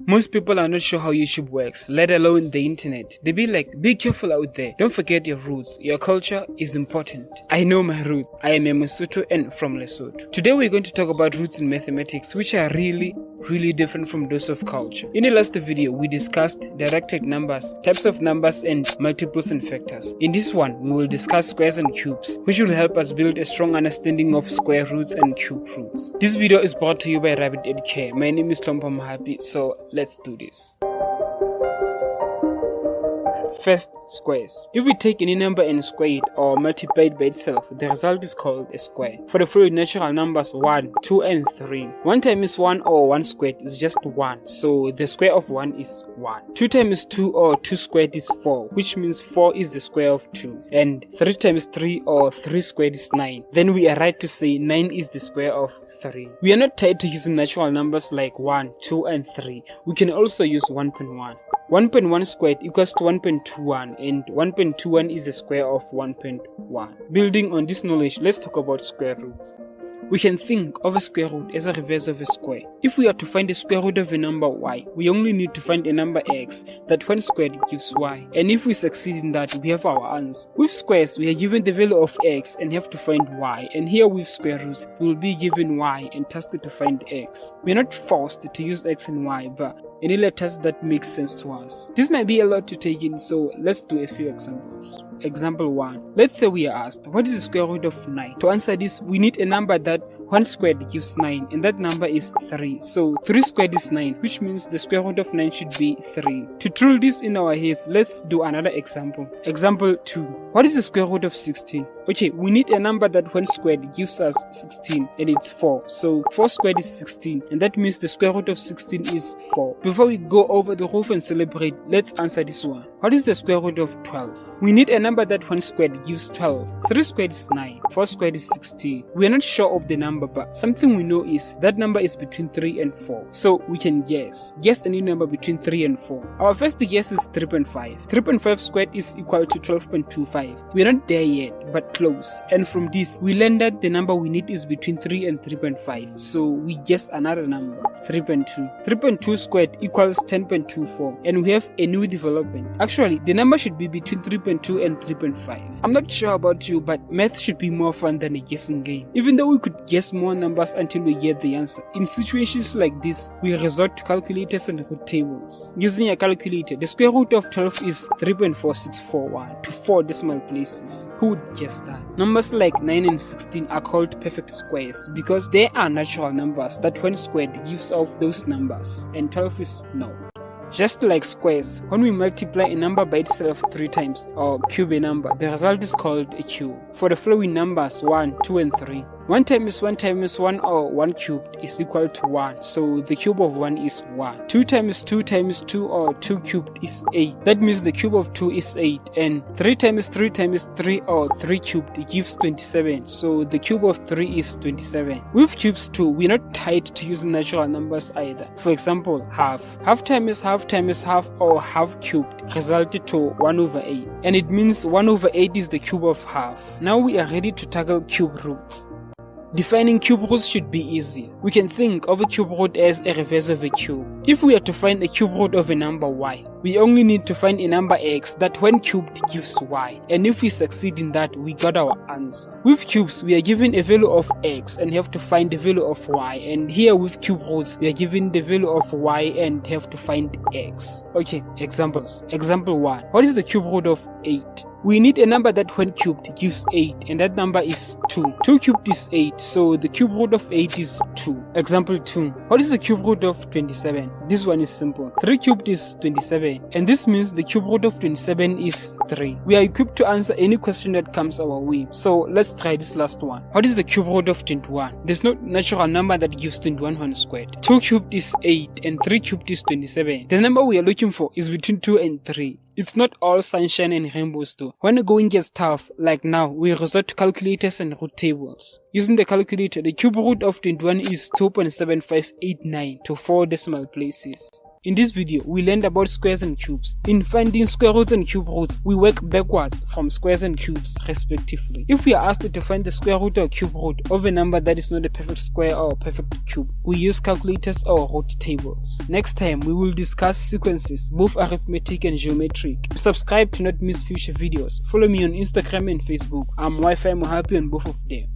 Most people are not sure how YouTube works, let alone the internet. They be like, be careful out there. Don't forget your roots. Your culture is important. I know my roots. I am a Lesotho and from Lesotho. Today we're going to talk about roots in mathematics, which are really different from those of culture. In the last video, we discussed directed numbers, types of numbers, and multiples and factors. In this one, we will discuss squares and cubes, which will help us build a strong understanding of square roots and cube roots. This video is brought to you by Gravit Designer. My name is Tlompa Mahapi, so let's do this. First, squares. If we take any number and square it or multiply it by itself, the result is called a square. For the following natural numbers 1, 2 and 3, 1 times 1 or 1 squared is just 1, so the square of 1 is 1. 2 times 2 or 2 squared is 4, which means 4 is the square of 2. And 3 times 3 or 3 squared is 9. Then we are right to say 9 is the square of 3. We are not tied to using natural numbers like 1, 2 and 3. We can also use 1.1. 1.1 squared equals to 1.21 and 1.21 is the square of 1.1. Building on this knowledge, let's talk about square roots. We can think of a square root as a reverse of a square. If we are to find the square root of a number y, we only need to find a number x that when squared gives y. And if we succeed in that, we have our answer. With squares, we are given the value of x and have to find y. And here with square roots, we will be given y and tasked to find x. We are not forced to use x and y, but any letters that make sense to us. This might be a lot to take in, so let's do a few examples. Example 1. Let's say we are asked, what is the square root of 9? To answer this, we need a number that 1 squared gives 9, and that number is 3. So 3 squared is 9, which means the square root of 9 should be 3. To rule this in our heads, let's do another example. Example 2. What is the square root of 16? Okay, we need a number that 1 squared gives us 16, and it's 4. So 4 squared is 16, and that means the square root of 16 is 4. Before we go over the roof and celebrate, let's answer this one. What is the square root of 12? We need a number that 1 squared gives 12. 3 squared is 9. 4 squared is 16. We are not sure of the number, but something we know is that number is between 3 and 4. So we can guess any number between 3 and 4. Our first guess is 3.5. 3.5 squared is equal to 12.25. We are not there yet, but close. And from this, we learned that the number we need is between 3 and 3.5. So we guess another number, 3.2. 3.2 squared equals 10.24. And we have a new development. Actually, the number should be between 3.2 and 3.5. I'm not sure about you, but math should be more fun than a guessing game. Even though we could guess more numbers until we get the answer, in situations like this, we resort to calculators and root tables. Using a calculator, the square root of 12 is 3.4641 to 4 decimal places. Who would guess that? Numbers like 9 and 16 are called perfect squares because they are natural numbers that when squared gives off those numbers, and 12 is not. Just like squares, when we multiply a number by itself 3 times or cube a number, the result is called a cube. For the following numbers 1, 2 and 3, 1 times 1 times 1 or 1 cubed is equal to 1, so the cube of 1 is 1. 2 times 2 times 2 or 2 cubed is 8, that means the cube of 2 is 8. And 3 times 3 times 3 or 3 cubed gives 27, so the cube of 3 is 27. With cubes too, we're not tied to using natural numbers either. For example, half. Half times half times half or half cubed resulted to 1 over 8, and it means 1 over 8 is the cube of half. Now we are ready to tackle cube roots. Defining cube roots should be easy. We can think of a cube root as a reverse of a cube. If we are to find a cube root of a number y, we only need to find a number x that when cubed gives y, and if we succeed in that, we got our answer. With cubes, we are given a value of x and have to find the value of y, and here with cube roots, we are given the value of y and have to find x. Okay, examples. Example 1. What is the cube root of 8? We need a number that when cubed gives 8, and that number is 2. 2 cubed is 8, so the cube root of 8 is 2. Example 2. What is the cube root of 27? This one is simple. 3 cubed is 27, and this means the cube root of 27 is 3. We are equipped to answer any question that comes our way, so let's try this last one. What is the cube root of 21? There's no natural number that gives 21 when squared. 2 cubed is 8, and 3 cubed is 27. The number we are looking for is between 2 and 3. It's not all sunshine and rainbows though. When the going gets tough, like now, we resort to calculators and root tables. Using the calculator, the cube root of 21 is 2.7589 to 4 decimal places. In this video, we learned about squares and cubes. In finding square roots and cube roots, we work backwards from squares and cubes respectively. If we are asked to find the square root or cube root of a number that is not a perfect square or a perfect cube, we use calculators or root tables. Next time, we will discuss sequences, both arithmetic and geometric. Subscribe to not miss future videos. Follow me on Instagram and Facebook. I'm Wi-Fi Mohapi on both of them.